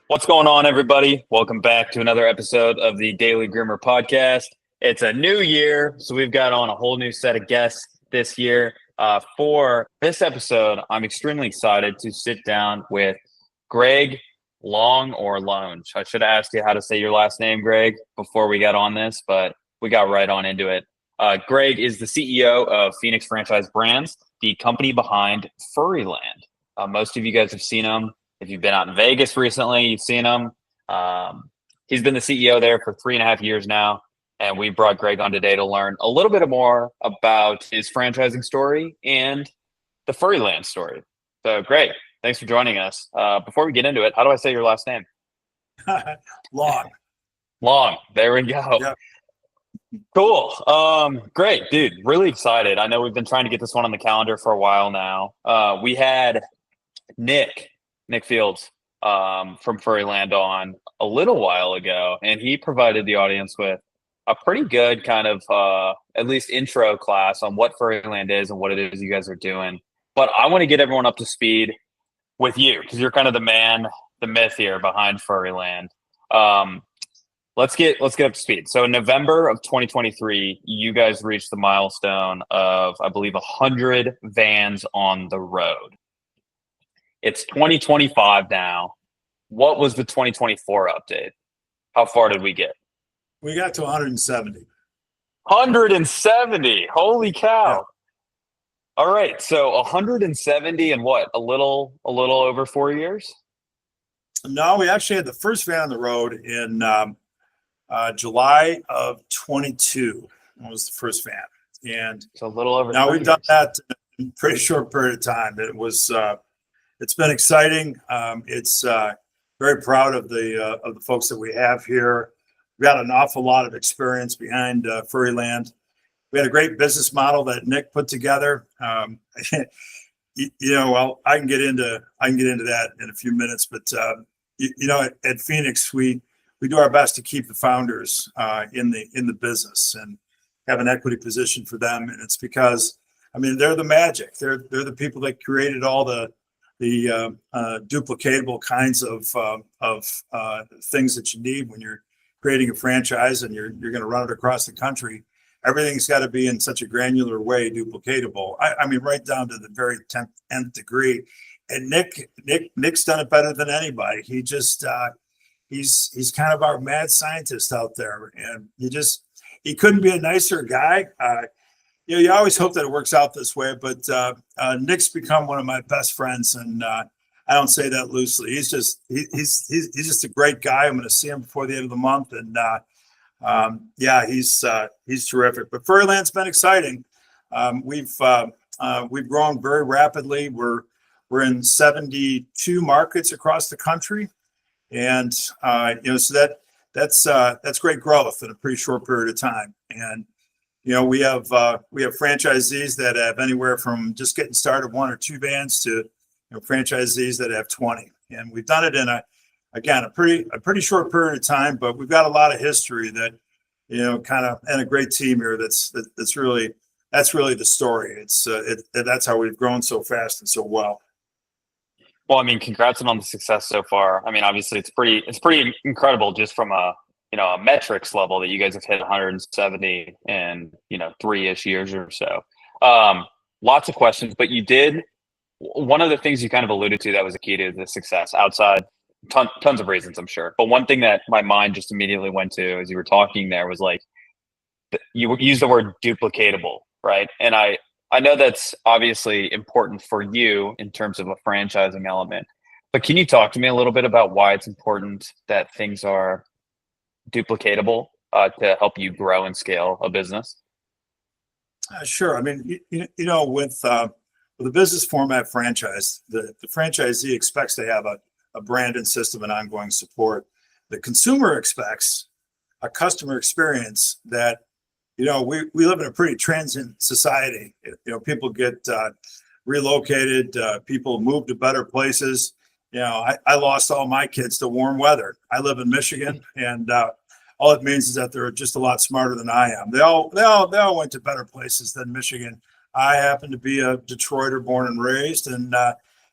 What's going on, everybody? Welcome back to another episode of the Daily Groomer podcast. It's a new year, so we've got on a whole new set of guests this year. For this episode, I'm extremely excited to sit down with Greg Longe or Longe. I should have asked you how to say your last name, Greg, before we got on this, but we got right on into it. Greg is the CEO of Phoenix Franchise Brands, the company behind Furry Land. Most of you guys have seen him. If you've been out in Vegas recently, you've seen him. He's been the CEO there for 3.5 years now. And we brought Greg on today to learn a little bit more about his franchising story and the Furry Land story. So, Greg, thanks for joining us. Before we get into it, how do I say your last name? Longe. Longe. There we go. Yep. Cool. Great, dude. Really excited. I know we've been trying to get this one on the calendar for a while now. We had Nick Fields from Furry Land on a little while ago, and he provided the audience with a pretty good kind of at least intro class on what Furry Land is and what it is you guys are doing. But I want to get everyone up to speed with you because you're kind of the man, the myth here behind Furry Land. Let's get up to speed. So in November of 2023, you guys reached the milestone of, I believe, 100 vans on the road. It's 2025 now. What was the 2024 update? How far did we get? We got to 170. 170. Holy cow. Yeah. All right. So 170 and what? A little over 4 years? No, we actually had the first van on the road in July of 22. That was the first van. And it's a little over. Now we've done that in a pretty short period of time. It was it's been exciting. It's very proud of the folks that we have here. We got an awful lot of experience behind Furry Land. We had a great business model that Nick put together. Well, I can get into that in a few minutes, but at Phoenix, we do our best to keep the founders in the business and have an equity position for them. And it's because, they're the magic. They're the people that created all the duplicatable kinds of things that you need when you're creating a franchise and you're going to run it across the country. Everything's got to be in such a granular way duplicatable. Right down to the very 10th degree. And Nick's done it better than anybody. He just he's kind of our mad scientist out there, and he couldn't be a nicer guy. You always hope that it works out this way, but Nick's become one of my best friends, and I don't say that loosely. He's just a great guy. I'm going to see him before the end of the month, and he's terrific. But Furry Land's been exciting. We've grown very rapidly. We're in 72 markets across the country, and so that's great growth in a pretty short period of time. And we have franchisees that have anywhere from just getting started 1 or 2 vans to franchisees that have 20, and we've done it in a pretty short period of time. But we've got a lot of history that and a great team here. That's really the story. That's how we've grown so fast and so well. Well, congrats on the success so far. Obviously it's pretty incredible just from a metrics level that you guys have hit 170 in 3-ish years or so. Lots of questions, but you did one of the things you kind of alluded to that was a key to the success outside tons of reasons, I'm sure. But one thing that my mind just immediately went to as you were talking there was like, you used the word duplicatable, right? And I know that's obviously important for you in terms of a franchising element, but can you talk to me a little bit about why it's important that things are duplicatable to help you grow and scale a business? Sure. With the business format franchise, the franchisee expects to have a brand and system and ongoing support. The consumer expects a customer experience that, we live in a pretty transient society. People get relocated, people move to better places. I lost all my kids to warm weather. I live in Michigan, and all it means is that they're just a lot smarter than I am. They all went to better places than Michigan. I happen to be a Detroiter born and raised, and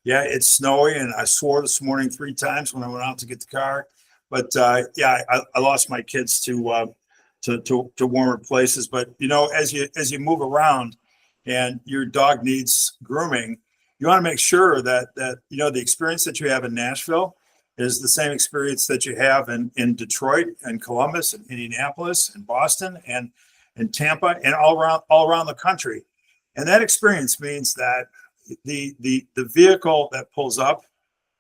Yeah, it's snowy, and I swore this morning 3 times when I went out to get the car. But yeah, I lost my kids to warmer places. But as you move around, and your dog needs grooming, you want to make sure that the experience that you have in Nashville is the same experience that you have in Detroit and Columbus and Indianapolis and Boston and Tampa and all around the country. And that experience means that the vehicle that pulls up,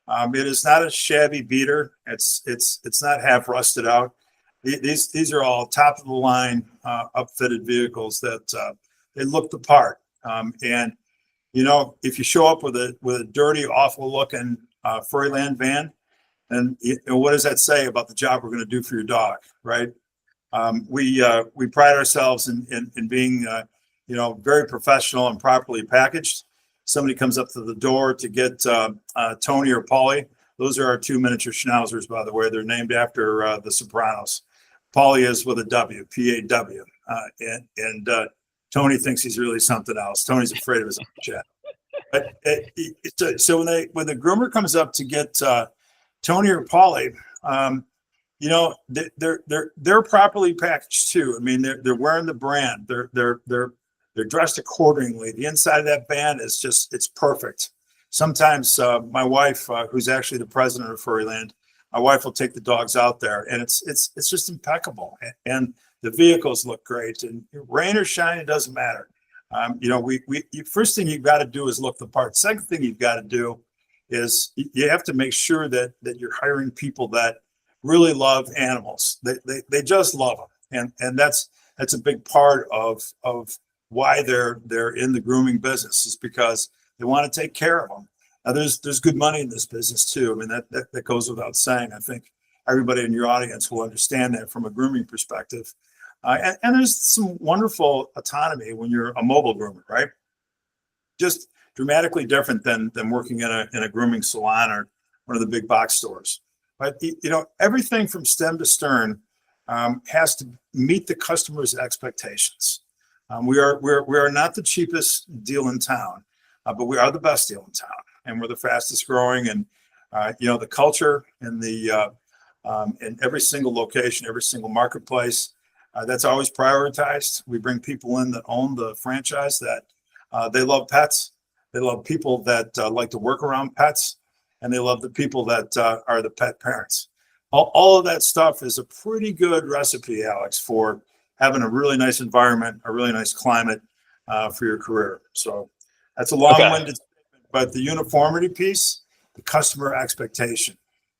it is not a shabby beater. It's not half rusted out. These are all top of the line upfitted vehicles that they look the part. And if you show up with a dirty, awful looking Furry Land van, and what does that say about the job we're going to do for your dog, right? We pride ourselves in being very professional and properly packaged. Somebody comes up to the door to get Tony or Polly. Those are our 2 miniature schnauzers, by the way. They're named after the Sopranos. Polly is with a W, P-A-W. And Tony thinks he's really something else. Tony's afraid of his own chat. So when the groomer comes up to get Tony or Polly, they're properly packaged too. I mean, they're wearing the brand. They're dressed accordingly. The inside of that van it's perfect. Sometimes my wife, who's actually the president of Furry Land, my wife will take the dogs out there, and it's just impeccable. And the vehicles look great, and rain or shine, it doesn't matter. First thing you've got to do is look the part. Second thing you've got to do is you have to make sure that you're hiring people that really love animals. They just love them, and that's a big part of why they're in the grooming business, is because they want to take care of them. Now, there's good money in this business too. I mean, that goes without saying. I think everybody in your audience will understand that from a grooming perspective. And there's some wonderful autonomy when you're a mobile groomer, right? Just dramatically different than working in a grooming salon or one of the big box stores. But everything from stem to stern has to meet the customer's expectations. We are not the cheapest deal in town, but we are the best deal in town, and we're the fastest growing. And the culture and in every single location, every single marketplace, that's always prioritized. We bring people in that own the franchise, that they love pets, they love people that like to work around pets, and they love the people that are the pet parents. All of that stuff is a pretty good recipe, Alex, for having a really nice environment, a really nice climate for your career. So that's a long-winded statement, but the uniformity piece, the customer expectation,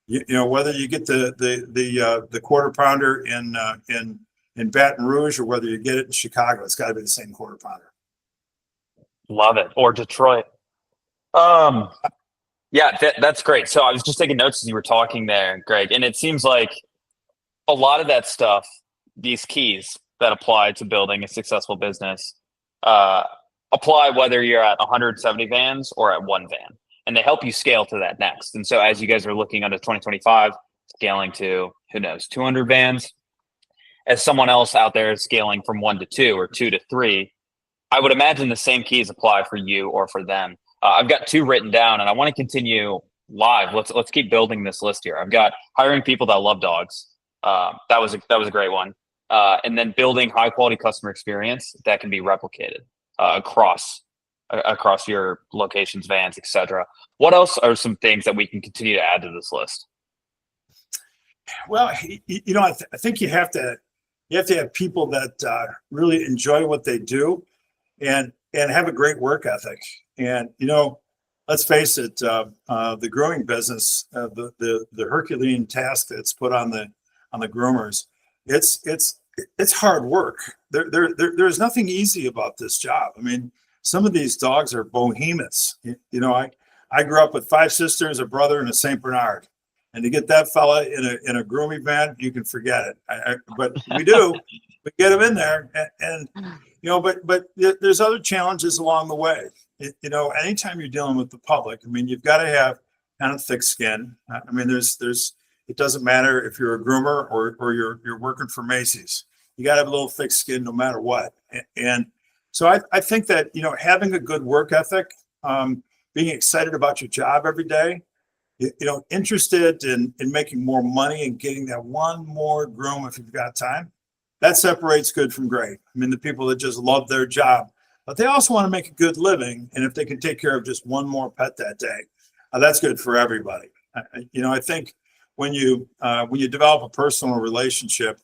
whether you get the quarter pounder in Baton Rouge or whether you get it in Chicago, it's got to be the same quarter pounder. Love it. Or Detroit. Yeah, that's great. So I was just taking notes as you were talking there, Greg, and it seems like a lot of that stuff, these keys that apply to building a successful business, apply whether you're at 170 vans or at one van, and they help you scale to that next. And so as you guys are looking under 2025, scaling to, who knows, 200 vans, as someone else out there is scaling from 1 to 2 or 2 to 3, I would imagine the same keys apply for you or for them. I've got 2 written down, and I want to continue live. Let's keep building this list here. I've got hiring people that love dogs. That was a great one. And then building high quality customer experience that can be replicated across your locations, vans, etc. What else are some things that we can continue to add to this list? Well, I think you have to have people that really enjoy what they do and have a great work ethic. And let's face it, the grooming business, the Herculean task that's put on the groomers, it's hard work. There's nothing easy about this job. I mean, some of these dogs are behemoths. I grew up with 5 sisters, a brother, and a Saint Bernard. And to get that fella in a grooming van, you can forget it. But we do. We get him in there, and but there's other challenges along the way. Anytime you're dealing with the public, I mean, you've got to have kind of thick skin. I mean, there's it doesn't matter if you're a groomer or you're working for Macy's. You got to have a little thick skin no matter what. And so I think that having a good work ethic being excited about your job every day, interested in making more money and getting that one more groom if you've got time. That separates good from great. I mean, the people that just love their job, but they also want to make a good living. And if they can take care of just one more pet that day, that's good for everybody. I think when you develop a personal relationship,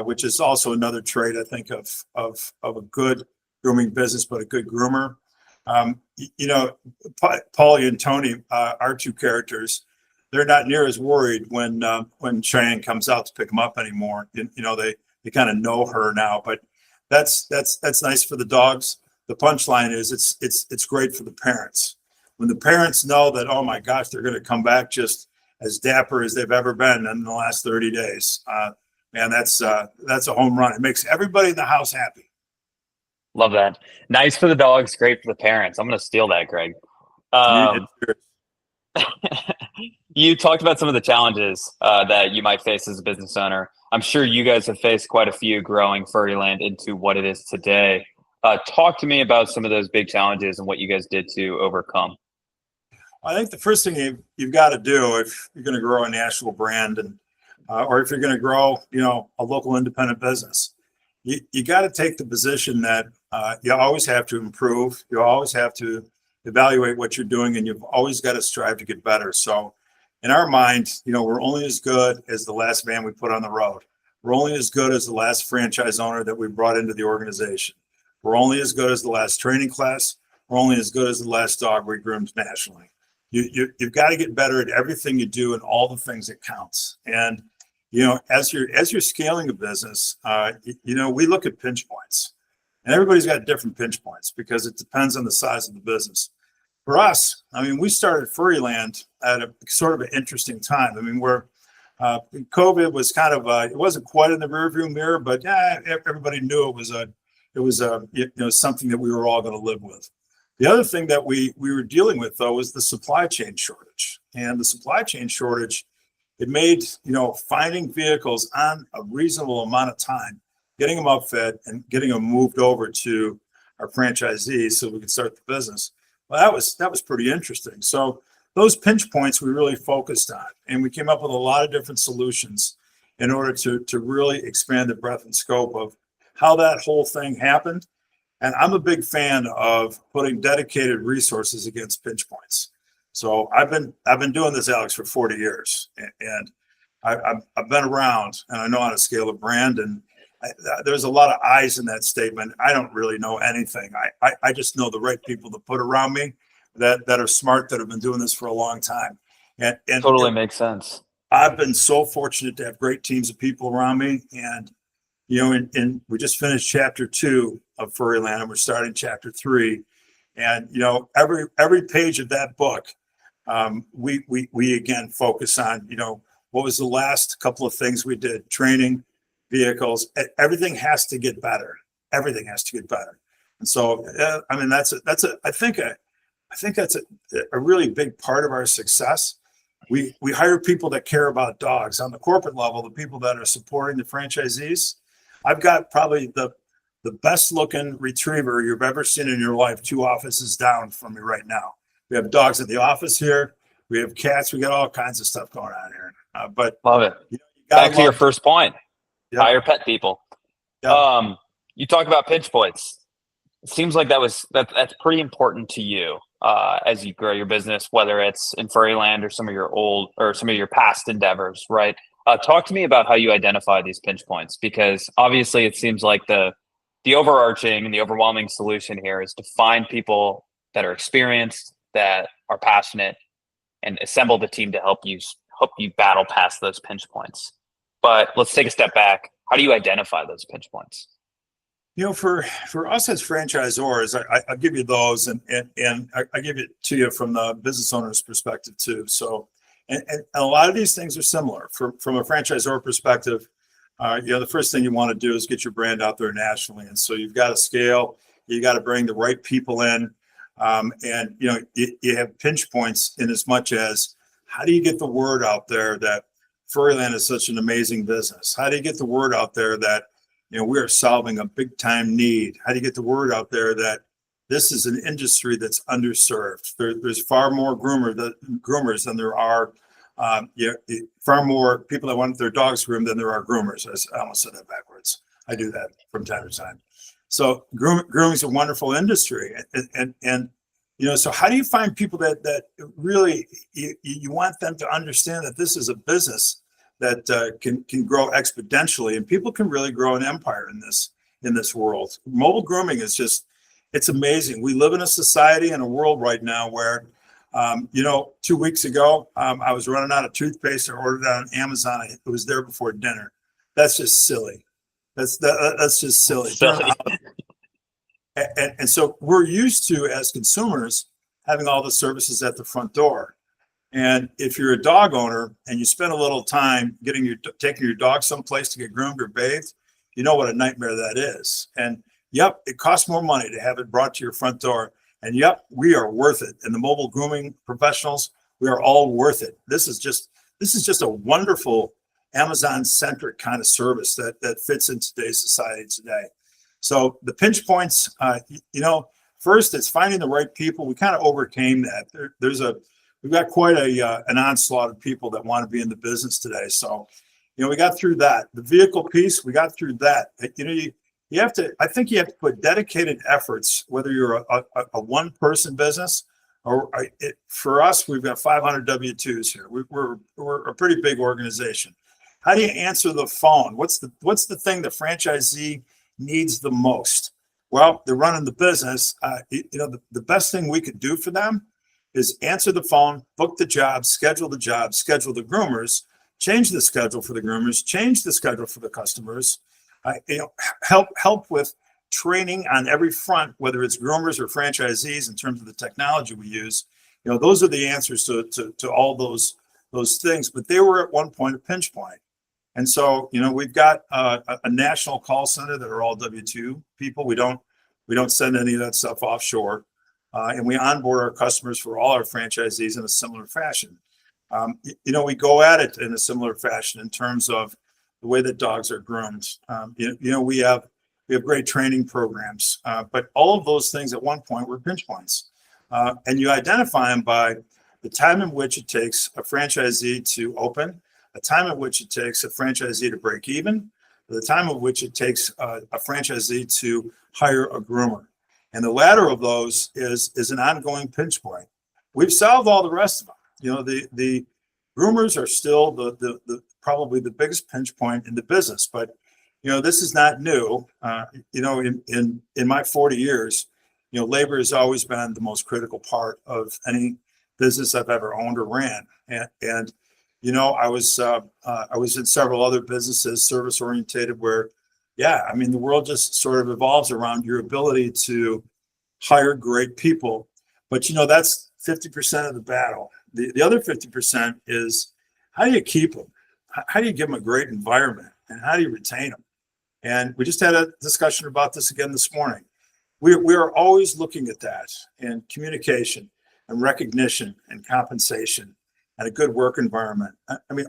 which is also another trait, I think, of a good grooming business, but a good groomer. Paulie and Tony, our two characters, they're not near as worried when Cheyenne comes out to pick them up anymore. They kind of know her now, but that's nice for the dogs. The punchline is it's great for the parents. When the parents know that, oh my gosh, they're going to come back just as dapper as they've ever been in the last 30 days. Man, that's a home run. It makes everybody in the house happy. Love that. Nice for the dogs, great for the parents. I'm going to steal that, Greg. You talked about some of the challenges that you might face as a business owner. I'm sure you guys have faced quite a few growing Furry Land into what it is today. Talk to me about some of those big challenges and what you guys did to overcome. I think the first thing you've got to do if you're going to grow a national brand or if you're going to grow, a local independent business, you got to take the position that you always have to improve. You always have to evaluate what you're doing, and you've always got to strive to get better. So in our mind, we're only as good as the last van we put on the road. We're only as good as the last franchise owner that we brought into the organization. We're only as good as the last training class. We're only as good as the last dog we groomed nationally. You've got to get better at everything you do and all the things that counts. And as you're scaling a business, we look at pinch points, and everybody's got different pinch points because it depends on the size of the business. For us, we started Furry Land at a sort of an interesting time. COVID was kind of it wasn't quite in the rearview mirror, but everybody knew it was something that we were all going to live with. The other thing that we were dealing with, though, was the supply chain shortage, and the supply chain shortage. It made, finding vehicles on a reasonable amount of time, getting them upfit and getting them moved over to our franchisees so we could start the business. Well, that was pretty interesting. So those pinch points we really focused on, and we came up with a lot of different solutions in order to really expand the breadth and scope of how that whole thing happened. And I'm a big fan of putting dedicated resources against pinch points. So I've been doing this, Alex, for 40 years, and I've been around, and I know how to scale a brand. And there's a lot of I's in that statement. I don't really know anything. I just know the right people to put around me that are smart, that have been doing this for a long time. And totally makes sense. I've been so fortunate to have great teams of people around me, and and we just finished chapter 2 of Furry Land, and we're starting chapter 3. And every page of that book, we again focus on, what was the last couple of things we did: training, vehicles. Everything has to get better. Everything has to get better. And so, I think that's a really big part of our success. We hire people that care about dogs on the corporate level. The people that are supporting the franchisees. I've got probably the best looking retriever you've ever seen in your life 2 offices down from me right now. We have dogs at the office here. We have cats. We got all kinds of stuff going on here. But love it. Back to your first point. Yep. Hire pet people. Yep. You talk about pinch points. It seems like that's pretty important to you as you grow your business, whether it's in Furry Land or some of your past endeavors, right? Talk to me about how you identify these pinch points, because obviously it seems like the overarching and the overwhelming solution here is to find people that are experienced, that are passionate, and assemble the team to help you battle past those pinch points. But let's take a step back. How do you identify those pinch points? For us as franchisors, I'll give you those, and I give it to you from the business owner's perspective too. So, and a lot of these things are similar. From a franchisor perspective, the first thing you want to do is get your brand out there nationally, and so you've got to scale. You got to bring the right people in, and you have pinch points in as much as how do you get the word out there that Furry Land is such an amazing business? How do you get the word out there that we are solving a big time need? How do you get the word out there that this is an industry that's underserved. There's far more groomers than there are, far more people that want their dogs groomed than there are groomers. I almost said that backwards. I do that from time to time. So grooming is a wonderful industry, and so how do you find people that really you want them to understand that this is a business that can grow exponentially, and people can really grow an empire in this world. Mobile grooming is just, it's amazing. We live in a society and a world right now where, 2 weeks ago, I was running out of toothpaste. I ordered it on Amazon. It was there before dinner. That's just silly. That's just silly. And so we're used to, as consumers, having all the services at the front door. And if you're a dog owner and you spend a little time taking your dog someplace to get groomed or bathed, you know what a nightmare that is. And yep, it costs more money to have it brought to your front door. And yep, we are worth it. And the mobile grooming professionals, we are all worth it. This is just a wonderful Amazon-centric kind of service that fits in today's society today. So the pinch points, first it's finding the right people. We kind of overcame that. We've got quite an onslaught of people that want to be in the business today. So, we got through that. The vehicle piece, we got through that. You have to, I think you have to put dedicated efforts, whether you're a one-person business or for us, we've got 500 W-2s here. We're a pretty big organization. How do you answer the phone? What's the thing the franchisee needs the most? Well, they're running the business. The best thing we could do for them is answer the phone, book the job, schedule the groomers, change the schedule for the groomers, change the schedule for the customers, help with training on every front, whether it's groomers or franchisees in terms of the technology we use. Those are the answers to all those things, but they were at one point a pinch point. And so, we've got a national call center that are all W-2 people. We don't send any of that stuff offshore. And we onboard our customers for all our franchisees in a similar fashion. We go at it in a similar fashion in terms of the way that dogs are groomed. We have great training programs, but all of those things at one point were pinch points. And you identify them by the time in which it takes a franchisee to open, the time in which it takes a franchisee to break even, the time of which it takes a franchisee to hire a groomer. And the latter of those is an ongoing pinch point. We've solved all the rest of them. The groomers are still the probably the biggest pinch point in the business, but this is not new. In my 40 years, labor has always been the most critical part of any business I've ever owned or ran. And I was in several other businesses, service orientated, where the world just sort of evolves around your ability to hire great people. But, that's 50% of the battle. The other 50% is, how do you keep them? How do you give them a great environment? And how do you retain them? And we just had a discussion about this again this morning. We are always looking at that, and communication and recognition and compensation and a good work environment.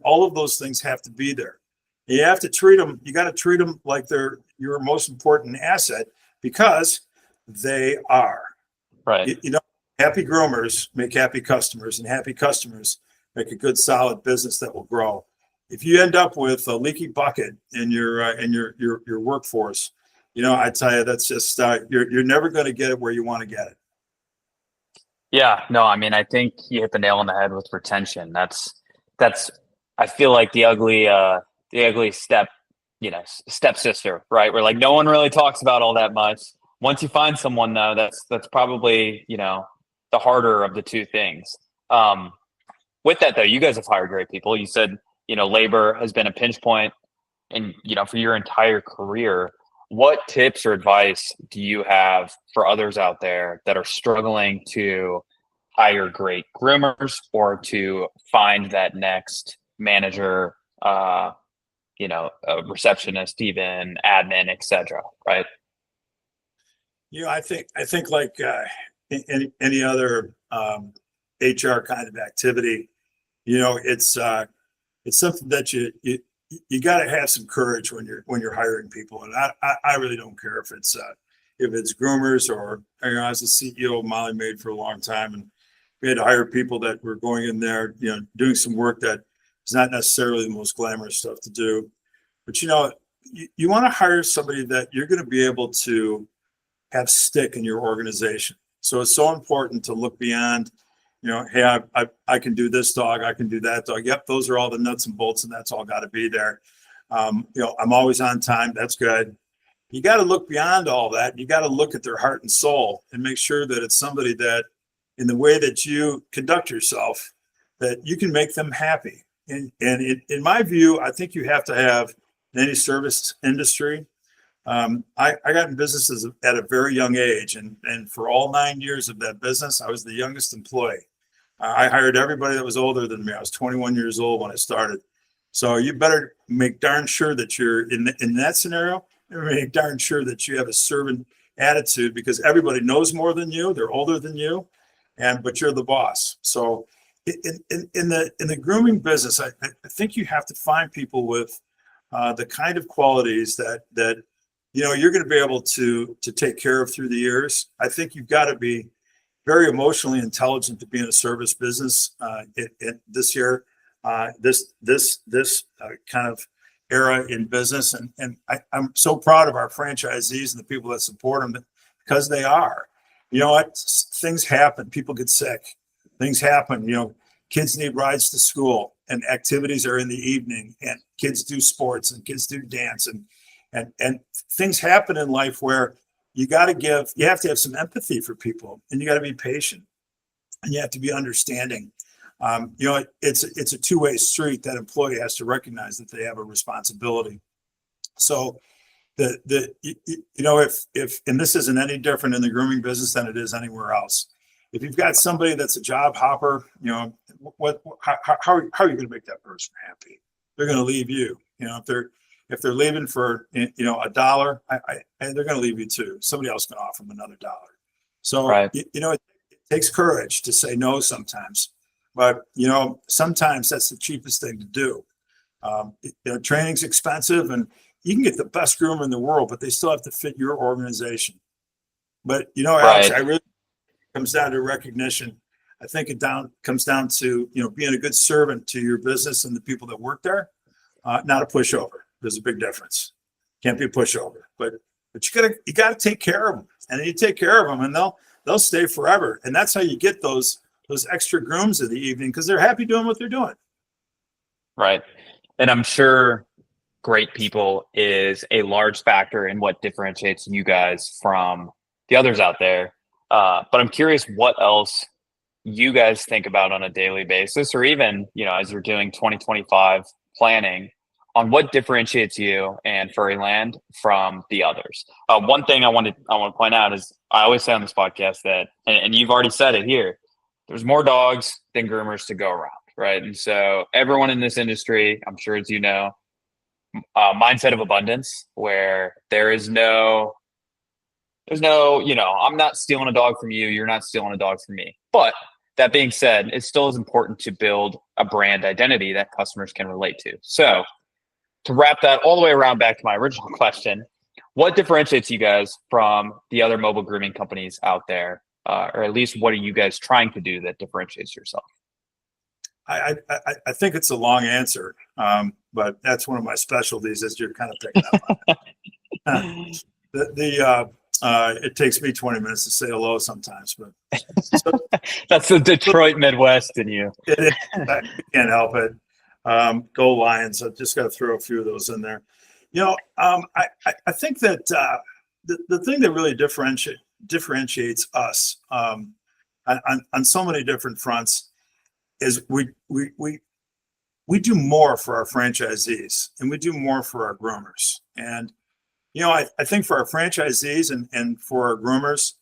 All of those things have to be there. You have to treat them, you got to treat them like they're your most important asset, because they are. Right. Happy groomers make happy customers, and happy customers make a good, solid business that will grow. If you end up with a leaky bucket in your workforce, I tell you, that's just you're never going to get it where you want to get it. Yeah, no, I think you hit the nail on the head with retention. That's I feel like the ugly stepsister, right? Where no one really talks about all that much. Once you find someone though, that's probably, the harder of the two things. With that though, you guys have hired great people. You said, labor has been a pinch point and, for your entire career. What tips or advice do you have for others out there that are struggling to hire great groomers or to find that next manager, a receptionist, even admin, etc. Right? I think like any other HR kind of activity, it's something that you got to have some courage when you're hiring people. And I really don't care if it's if it's groomers or, I was the CEO of Molly Maid for a long time, and we had to hire people that were going in there, doing some work that is not necessarily the most glamorous stuff to do. But, you want to hire somebody that you're going to be able to have stick in your organization. So it's so important to look beyond, hey, I can do this dog, I can do that dog. Yep, those are all the nuts and bolts, and that's all got to be there. I'm always on time. That's good. You got to look beyond all that. You got to look at their heart and soul and make sure that it's somebody that, in the way that you conduct yourself, that you can make them happy. And in my view, I think you have to have, in any service industry, I got in businesses at a very young age, and for all 9 years of that business, I was the youngest employee. I hired everybody that was older than me. I was 21 years old when I started. So you better make darn sure that you're in that scenario, and make darn sure that you have a servant attitude, because everybody knows more than you. They're older than you, but you're the boss. So in the grooming business, I think you have to find people with the kind of qualities that you're going to be able to take care of through the years. I think you've got to be very emotionally intelligent to be in a service business this year, this kind of era in business. And I'm so proud of our franchisees and the people that support them, because they are. You know what? Things happen. People get sick. Things happen. Kids need rides to school, and activities are in the evening, and kids do sports, and kids do dance, and things happen in life where you have to have some empathy for people, and you got to be patient, and you have to be understanding. It's a two-way street. That employee has to recognize that they have a responsibility. So if and this isn't any different in the grooming business than it is anywhere else. If you've got somebody that's a job hopper, how are you going to make that person happy? They're going to leave you. If they're leaving for $1, they're going to leave you too. Somebody else can offer them another $1. So Right. It takes courage to say no sometimes, but sometimes that's the cheapest thing to do. Training's expensive, and you can get the best groomer in the world, but they still have to fit your organization. But Alex, I really comes down to recognition. I think it comes down to being a good servant to your business and the people that work there, not a pushover. There's a big difference. Can't be a pushover, but you gotta take care of them, and then you take care of them, and they'll stay forever. And that's how you get those extra grooms of the evening, because they're happy doing what they're doing. Right. And I'm sure great people is a large factor in what differentiates you guys from the others out there. But I'm curious what else you guys think about on a daily basis, or even, as you're doing 2025 planning, on what differentiates you and Furry Land from the others. One thing I want to point out is, I always say on this podcast that, and you've already said it here, there's more dogs than groomers to go around, right? And so everyone in this industry, I'm sure as mindset of abundance, where there's no, I'm not stealing a dog from you, you're not stealing a dog from me. But that being said, it still is important to build a brand identity that customers can relate to. So to wrap that all the way around back to my original question, what differentiates you guys from the other mobile grooming companies out there? Or at least what are you guys trying to do that differentiates yourself? I think it's a long answer, but that's one of my specialties, as you're kind of picking up on. It takes me 20 minutes to say hello sometimes, but that's the Detroit Midwest in you. I can't help it. Go Lions! I just got to throw a few of those in there. I think that the thing that really differentiates us on so many different fronts is we do more for our franchisees, and we do more for our groomers. And I think for our franchisees and for our groomers,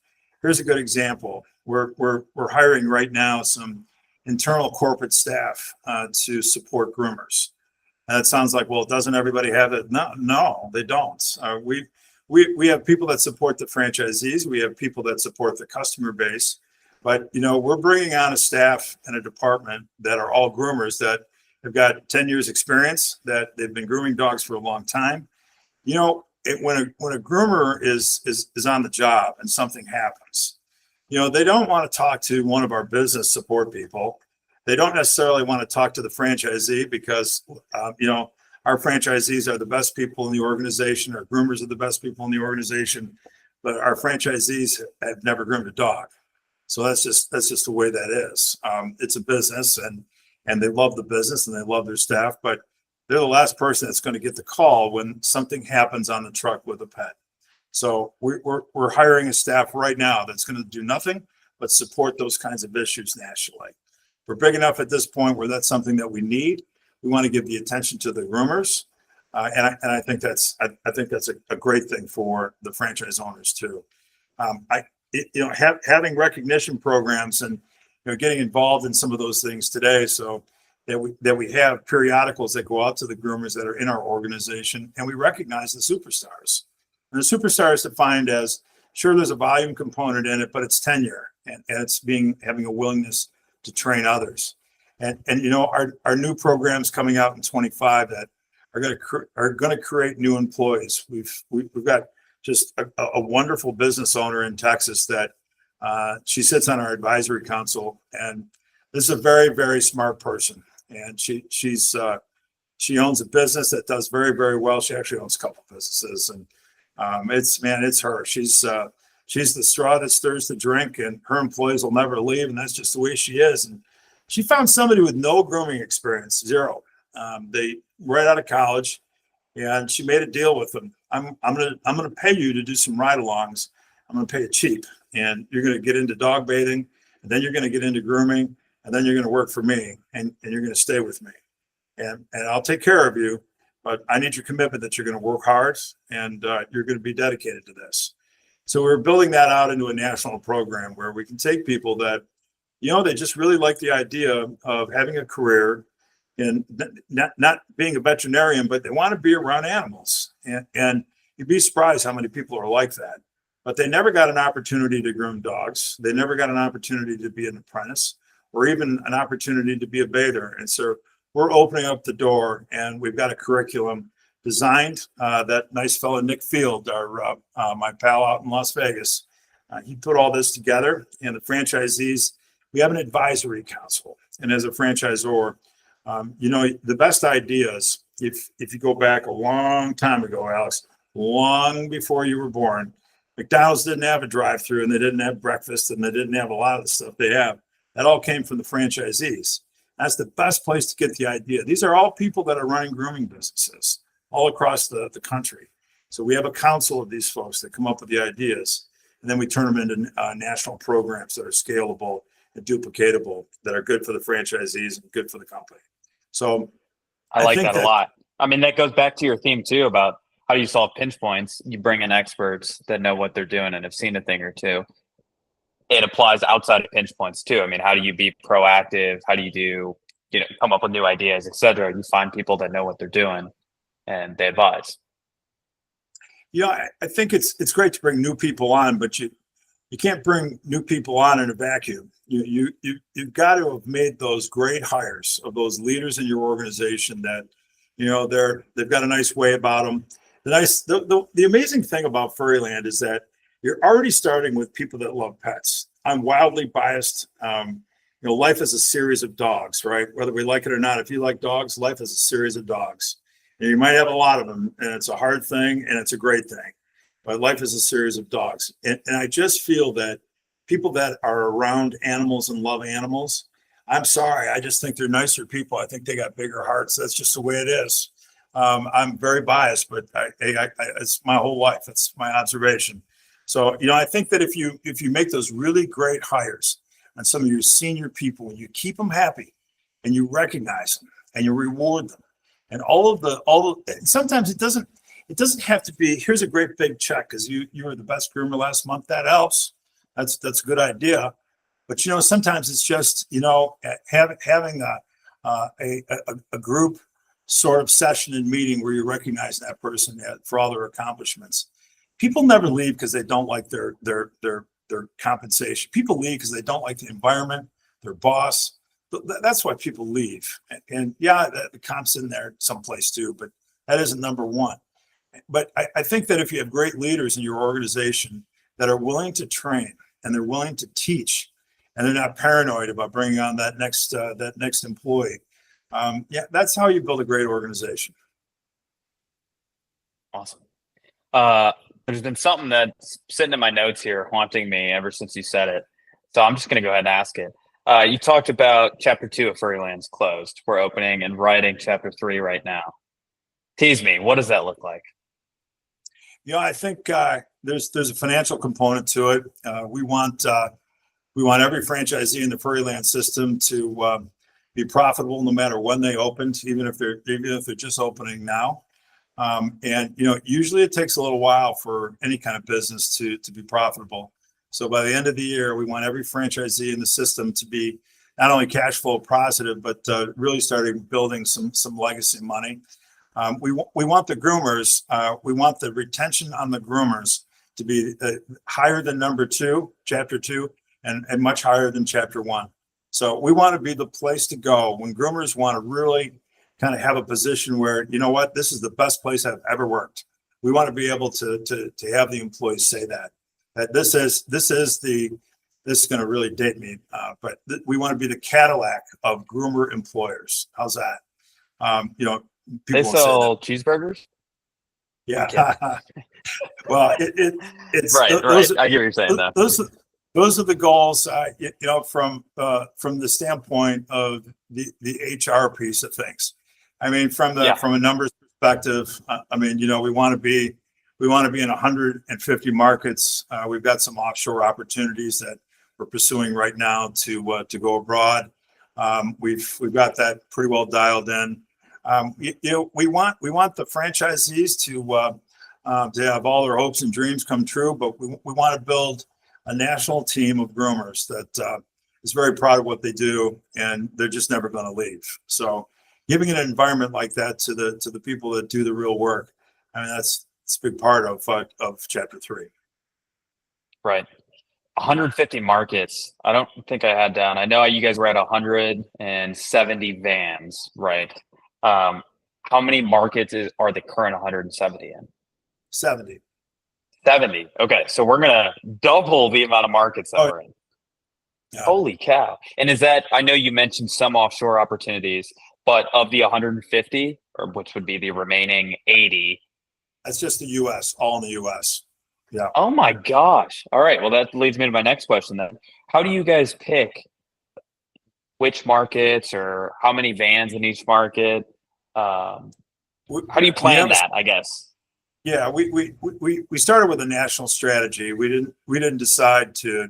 here's a good example. We're hiring right now some internal corporate staff to support groomers. And it sounds like, well, doesn't everybody have it? No, they don't. We have people that support the franchisees. We have people that support the customer base. But, we're bringing on a staff and a department that are all groomers that have got 10 years experience, that they've been grooming dogs for a long time. when a groomer is on the job and something happens, they don't want to talk to one of our business support people. They don't necessarily want to talk to the franchisee because, our franchisees are the best people in the organization. Our groomers are the best people in the organization, but our franchisees have never groomed a dog. So that's just the way that is. It's a business, and they love the business and they love their staff, but they're the last person that's going to get the call when something happens on the truck with a pet. So we're hiring a staff right now that's going to do nothing but support those kinds of issues nationally. We're big enough at this point where that's something that we need. We want to give the attention to the groomers, and I think that's a great thing for the franchise owners too. Having recognition programs and getting involved in some of those things today, so that we have periodicals that go out to the groomers that are in our organization, and we recognize the superstars. And the superstars defined as, sure, there's a volume component in it, but it's tenure and it's having a willingness to train others. And our new programs coming out in 25 that are going to create new employees. We've got just a wonderful business owner in Texas that she sits on our advisory council, and this is a very, very smart person. And she owns a business that does very, very well. She actually owns a couple of businesses, and it's her. She's the straw that stirs the drink, and her employees will never leave, and that's just the way she is. And she found somebody with no grooming experience, zero. They right out of college, and she made a deal with them. I'm gonna pay you to do some ride-alongs. I'm gonna pay you cheap, and you're gonna get into dog bathing, and then you're gonna get into grooming, and then you're gonna work for me, and you're gonna stay with me, and I'll take care of you. But I need your commitment that you're gonna work hard, and you're gonna be dedicated to this. So we're building that out into a national program where we can take people that, they just really like the idea of having a career and not being a veterinarian, but they want to be around animals. And you'd be surprised how many people are like that. But they never got an opportunity to groom dogs. They never got an opportunity to be an apprentice or even an opportunity to be a bather. And so we're opening up the door, and we've got a curriculum designed. That nice fellow, Nick Field, my pal out in Las Vegas, he put all this together, and the franchisees, we have an advisory council. And as a franchisor, the best ideas, if you go back a long time ago, Alex, long before you were born, McDonald's didn't have a drive-through, and they didn't have breakfast, and they didn't have a lot of the stuff they have. That all came from the franchisees. That's the best place to get the idea. These are all people that are running grooming businesses all across the country. So we have a council of these folks that come up with the ideas, and then we turn them into national programs that are scalable and duplicatable, that are good for the franchisees and good for the company. So I like that a lot. I mean, that goes back to your theme too about how do you solve pinch points? You bring in experts that know what they're doing and have seen a thing or two. It applies outside of pinch points too. I mean, how do you be proactive? How do you come up with new ideas, et cetera? You find people that know what they're doing and they advise. I think it's great to bring new people on, but you can't bring new people on in a vacuum. You've got to have made those great hires of those leaders in your organization that, they've got a nice way about them. The amazing thing about Furry Land is that you're already starting with people that love pets. I'm wildly biased. Life is a series of dogs, right? Whether we like it or not, if you like dogs, life is a series of dogs. And you might have a lot of them, and it's a hard thing, and it's a great thing. But life is a series of dogs. And I just feel that people that are around animals and love animals, I'm sorry, I just think they're nicer people. I think they got bigger hearts. That's just the way it is. I'm very biased, but it's my whole life. It's my observation. So, I think that if you make those really great hires on some of your senior people, and you keep them happy, and you recognize them, and you reward them, and sometimes it doesn't have to be, here's a great big check because you were the best groomer last month. That helps. That's a good idea. But sometimes it's just having a group sort of session and meeting where you recognize that person for all their accomplishments. People never leave because they don't like their compensation. People leave because they don't like the environment, their boss. That's why people leave. And the comp's in there someplace too, but that isn't number one. But I think that if you have great leaders in your organization that are willing to train and they're willing to teach, and they're not paranoid about bringing on that next employee, yeah, that's how you build a great organization. Awesome. There's been something that's sitting in my notes here, haunting me ever since you said it. So I'm just going to go ahead and ask it. You talked about Chapter 2 of Furry Land's closed. We're opening and writing Chapter 3 right now. Tease me. What does that look like? I think there's a financial component to it. We want every franchisee in the Furry Land system to be profitable no matter when they opened, even if they're just opening now. And usually it takes a little while for any kind of business to be profitable. So by the end of the year, we want every franchisee in the system to be not only cash flow positive, but really starting building some legacy money. We want the groomers. We want the retention on the groomers to be higher than Chapter 2, and much higher than Chapter 1. So we want to be the place to go when groomers want to really kind of have a position where, this is the best place I've ever worked. We want to be able to have the employees say that this is going to really date me, but we want to be the Cadillac of groomer employers. How's that? They sell cheeseburgers. Yeah. Well, it's right. I get what you're saying. Those are the goals. From the standpoint of the HR piece of things. I mean, from a numbers perspective, we want to be in 150 markets. We've got some offshore opportunities that we're pursuing right now to go abroad. We've got that pretty well dialed in. We want the franchisees to have all their hopes and dreams come true, but we want to build a national team of groomers that is very proud of what they do, and they're just never going to leave. So giving an environment like that to the people that do the real work, that's a big part of Chapter 3. Right. 150 markets. I don't think I had down. I know you guys were at 170 vans, right? How many markets are the current 170 in? 70. 70. Okay, so we're gonna double the amount of markets that we're in. Yeah. Holy cow! And is that? I know you mentioned some offshore opportunities, but of the 150, or which would be the remaining 80, that's just the U.S. All in the U.S. Yeah. Oh my gosh! All right. Well, that leads me to my next question then. How do you guys pick which markets or how many vans in each market? How do you plan that? I guess. Yeah, we started with a national strategy. We didn't decide to,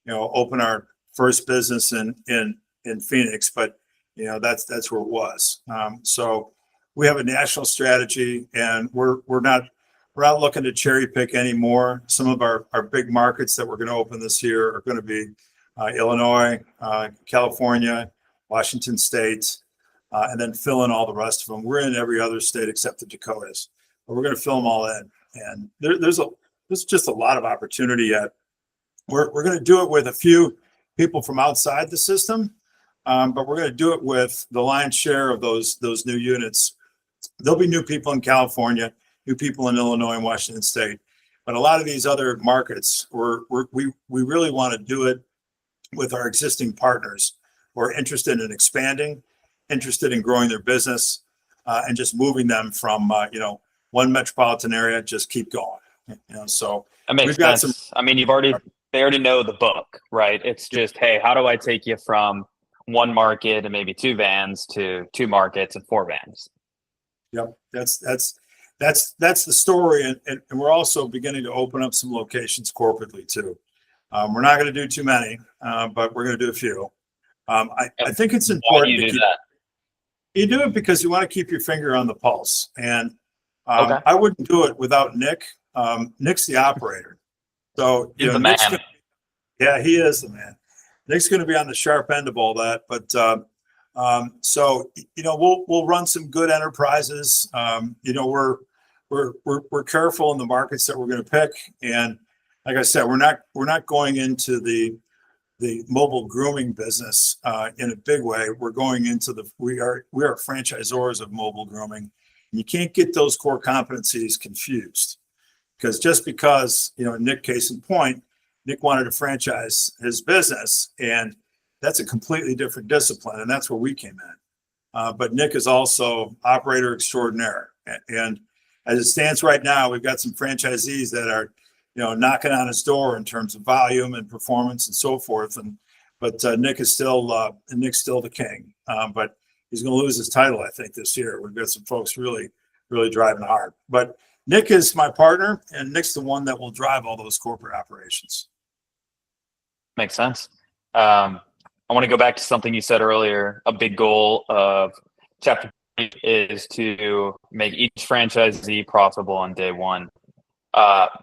open our first business in Phoenix, but that's where it was. So we have a national strategy, and we're not looking to cherry pick anymore. Some of our big markets that we're going to open this year are going to be Illinois, California, Washington State, and then fill in all the rest of them. We're in every other state except the Dakotas. We're going to fill them all in, and there's just a lot of opportunity yet. We're going to do it with a few people from outside the system, but we're going to do it with the lion's share of those new units. There'll be new people in California, new people in Illinois and Washington State, but a lot of these other markets, we really want to do it with our existing partners who are interested in expanding, interested in growing their business, and just moving them from one metropolitan area, just keep going. So that makes sense. They already know the book, right? It's just, hey, how do I take you from one market and maybe 2 vans to 2 markets and 4 vans? Yep, that's the story, and we're also beginning to open up some locations corporately too. We're not going to do too many, but we're going to do a few. I think it's important. Why do you do that? You do it because you want to keep your finger on the pulse, and okay. I wouldn't do it without Nick. Nick's the operator, so he's the man. Yeah, he is the man. Nick's going to be on the sharp end of all that, but so we'll run some good enterprises. We're careful in the markets that we're going to pick, and like I said, we're not going into the mobile grooming business in a big way. We're going into we are franchisors of mobile grooming, You can't get those core competencies confused, because just because, Nick, case in point, Nick wanted to franchise his business, and that's a completely different discipline, and that's where we came in. But Nick is also operator extraordinaire, and as it stands right now, we've got some franchisees that are, knocking on his door in terms of volume and performance and so forth. But Nick is Nick's still the king. But he's going to lose his title, I think, this year. We've got some folks really, really driving hard. But Nick is my partner, and Nick's the one that will drive all those corporate operations. Makes sense. I want to go back to something you said earlier. A big goal of Chapter 3 is to make each franchisee profitable on day one.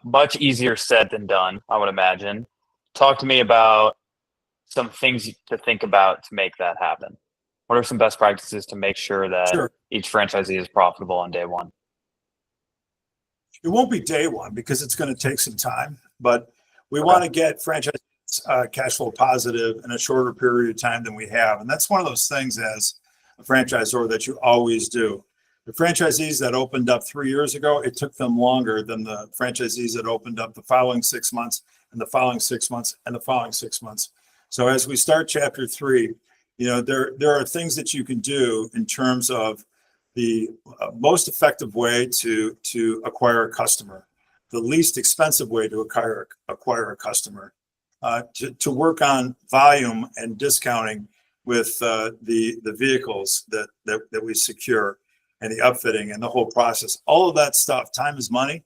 Much easier said than done, I would imagine. Talk to me about some things to think about to make that happen. What are some best practices to make sure that each franchisee is profitable on day one? It won't be day one because it's going to take some time, but we want to get franchisees cash flow positive in a shorter period of time than we have. And that's one of those things as a franchisor that you always do. The franchisees that opened up 3 years ago, it took them longer than the franchisees that opened up the following 6 months and the following 6 months and the following 6 months. So as we start Chapter 3, there are things that you can do in terms of the most effective way to acquire a customer, the least expensive way to acquire a customer, to work on volume and discounting with the vehicles that we secure, and the upfitting and the whole process. All of that stuff, time is money,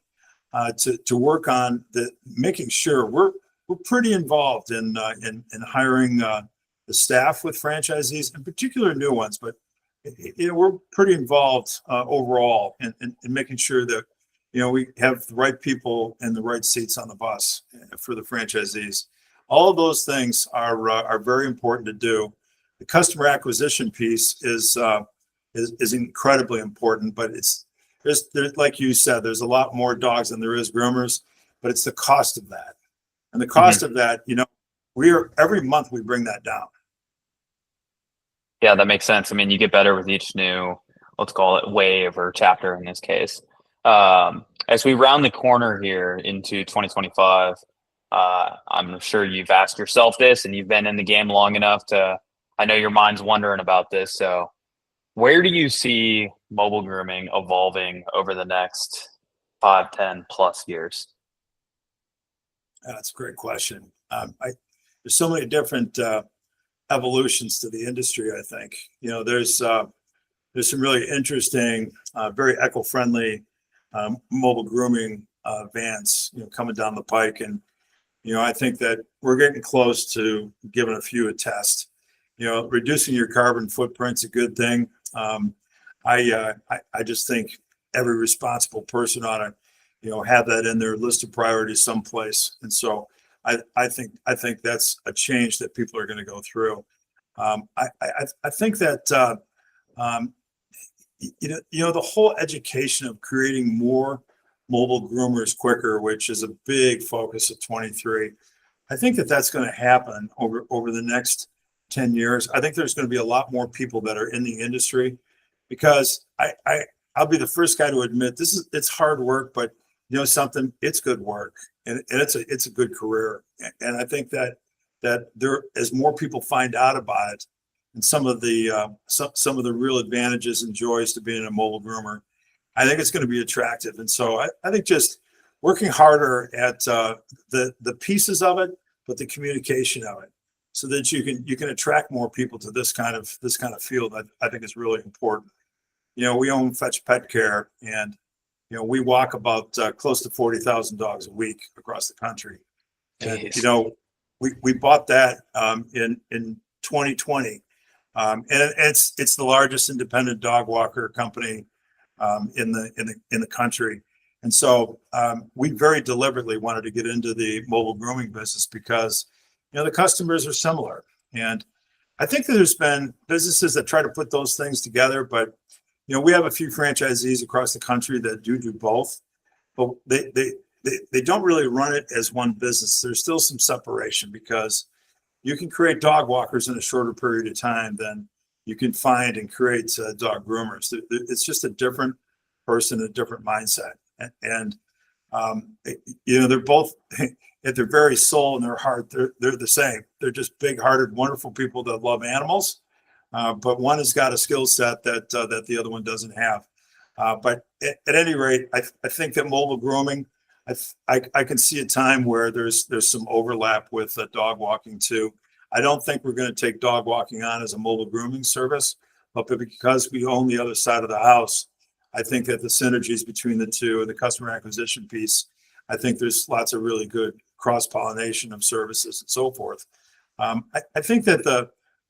to work on making sure we're pretty involved in hiring the staff with franchisees, in particular new ones, but we're pretty involved overall in making sure that we have the right people in the right seats on the bus for the franchisees. All of those things are very important to do. The customer acquisition piece is incredibly important, but there's like you said, there's a lot more dogs than there is groomers, but it's the cost of that. And the cost of that, every month we bring that down. Yeah, that makes sense. I mean, you get better with each new, let's call it wave or chapter in this case. As we round the corner here into 2025, I'm sure you've asked yourself this, and you've been in the game long enough I know your mind's wondering about this. So where do you see mobile grooming evolving over the next 5, 10 plus years? That's a great question. There's so many different evolutions to the industry. I think there's some really interesting, very eco-friendly mobile grooming vans coming down the pike, and I think that we're getting close to giving a few a test. Reducing your carbon footprint's a good thing. I just think every responsible person ought to have that in their list of priorities someplace. And so I think that's a change that people are going to go through. I think that the whole education of creating more mobile groomers quicker, which is a big focus of 23. I think that's going to happen over the next 10 years. I think there's going to be a lot more people that are in the industry, because I'll be the first guy to admit it's hard work, but something, it's good work, and it's a good career. And I think that there, as more people find out about it, and some of the real advantages and joys to being a mobile groomer, I think it's going to be attractive. And so I think just working harder at the pieces of it, but the communication of it, so that you can attract more people to this kind of field, I think is really important. We own Fetch Pet Care, and we walk about close to 40,000 dogs a week across the country. And we bought that in 2020, and it's the largest independent dog walker company in the country. And so we very deliberately wanted to get into the mobile grooming business because the customers are similar. And I think that there's been businesses that try to put those things together, but we have a few franchisees across the country that do both, but they don't really run it as one business. There's still some separation, because you can create dog walkers in a shorter period of time than you can find and create dog groomers. It's just a different person, a different mindset. And they're both at their very soul and their heart, they're the same. They're just big-hearted, wonderful people that love animals. But one has got a skill set that the other one doesn't have. But at any rate, I think that mobile grooming, I can see a time where there's some overlap with dog walking too. I don't think we're going to take dog walking on as a mobile grooming service, but because we own the other side of the house, I think that the synergies between the two and the customer acquisition piece, I think there's lots of really good cross-pollination of services and so forth. I think that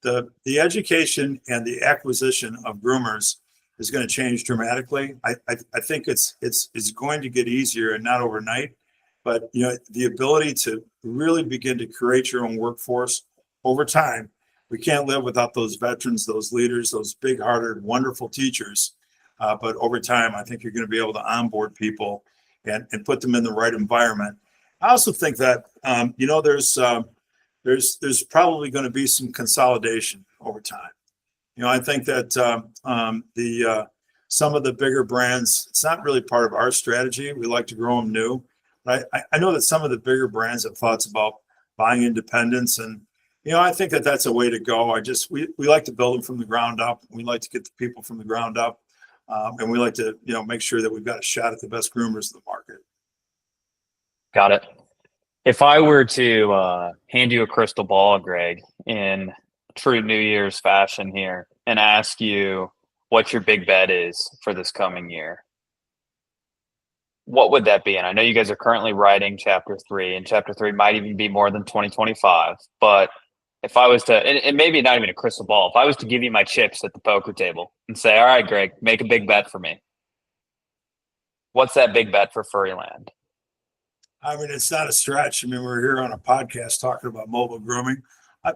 the education and the acquisition of groomers is going to change dramatically. I think it's going to get easier, and not overnight, but the ability to really begin to create your own workforce over time. We can't live without those veterans, those leaders, those big-hearted, wonderful teachers. But over time, I think you're going to be able to onboard people and put them in the right environment. I also think that there's probably going to be some consolidation over time. I think that some of the bigger brands, it's not really part of our strategy. We like to grow them new. But I know that some of the bigger brands have thoughts about buying independents, and I think that that's a way to go. We like to build them from the ground up. We like to get the people from the ground up, and we like to make sure that we've got a shot at the best groomers in the market. Got it. If I were to hand you a crystal ball, Greg, in true New Year's fashion here, and ask you what your big bet is for this coming year, what would that be? And I know you guys are currently writing chapter 3, and chapter 3 might even be more than 2025. But if I was to, and maybe not even a crystal ball, if I was to give you my chips at the poker table and say, all right, Greg, make a big bet for me, what's that big bet for Furry Land? I mean, it's not a stretch. I mean, we're here on a podcast talking about mobile grooming. I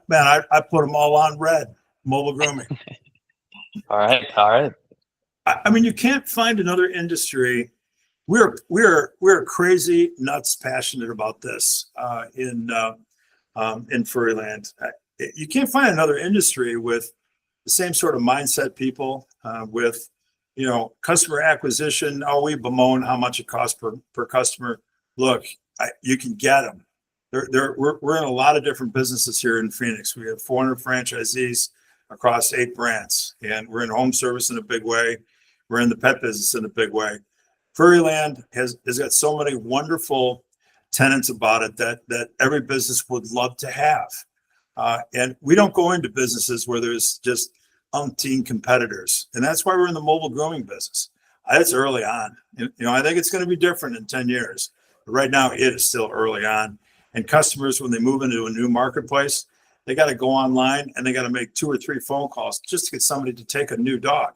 put them all on red, mobile grooming. All right. I mean, you can't find another industry. We're crazy nuts passionate about this in Furry Land. You can't find another industry with the same sort of mindset people with customer acquisition. Oh, we bemoan how much it costs per customer. Look, you can get them. We're in a lot of different businesses here in Phoenix. We have 400 franchisees across 8 brands, and we're in home service in a big way. We're in the pet business in a big way. Furry Land has got so many wonderful tenets about it that every business would love to have. And we don't go into businesses where there's just umpteen competitors. And that's why we're in the mobile grooming business. It's early on. I think it's going to be different in 10 years. But right now, it is still early on. And customers, when they move into a new marketplace, they got to go online and they got to make 2 or 3 phone calls just to get somebody to take a new dog.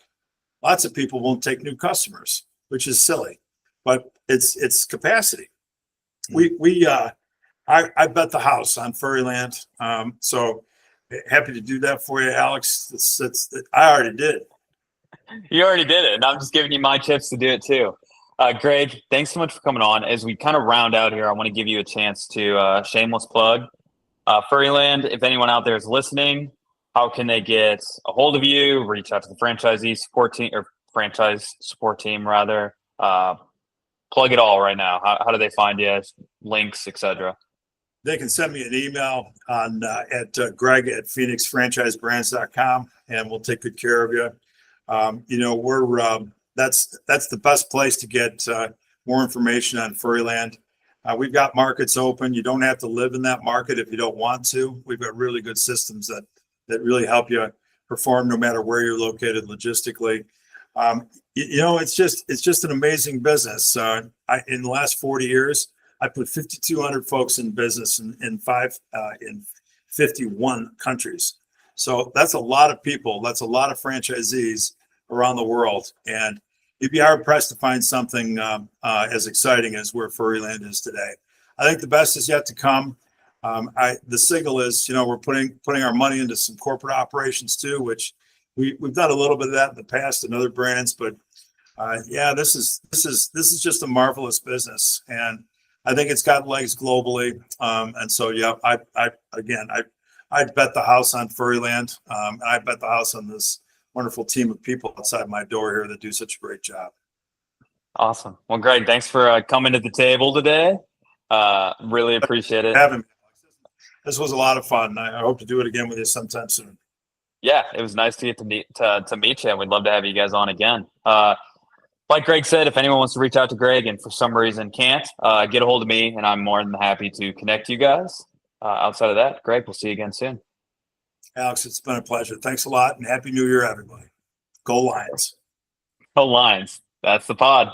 Lots of people won't take new customers, which is silly, but it's capacity. I bet the house on Furry Land. So happy to do that for you, Alex. I already did. You already did it, and I'm just giving you my tips to do it too. Greg, thanks so much for coming on. As we kind of round out here, I want to give you a chance to shameless plug Furry Land. If anyone out there is listening, how can they get a hold of you, reach out to the franchisee support team or franchise support team rather? Plug it all right now. How do they find you? Links, etc. They can send me an email on at greg@phoenixfranchisebrands.com, and we'll take good care of you. That's the best place to get more information on Furry Land. We've got markets open. You don't have to live in that market if you don't want to. We've got really good systems that really help you perform no matter where you're located logistically. It's just an amazing business. In the last 40 years, I put 5,200 folks in business in 51 countries. So that's a lot of people. That's a lot of franchisees around the world. And you'd be hard pressed to find something as exciting as where Furry Land is today. I think the best is yet to come. The signal is, we're putting our money into some corporate operations too, which we've done a little bit of that in the past in other brands, but this is just a marvelous business, and I think it's got legs globally. And so, I'd bet the house on Furry Land, and I bet the house on this wonderful team of people outside my door here that do such a great job. Awesome. Well, Greg, thanks for coming to the table today. Really appreciate it. Having me. This was a lot of fun. I hope to do it again with you sometime soon. Yeah, it was nice to get to meet you. And we'd love to have you guys on again. Like Greg said, if anyone wants to reach out to Greg and for some reason can't, get a hold of me, and I'm more than happy to connect you guys. Outside of that, Greg, we'll see you again soon. Alex, it's been a pleasure. Thanks a lot, and Happy New Year, everybody. Go Lions. Go Lions. That's the pod.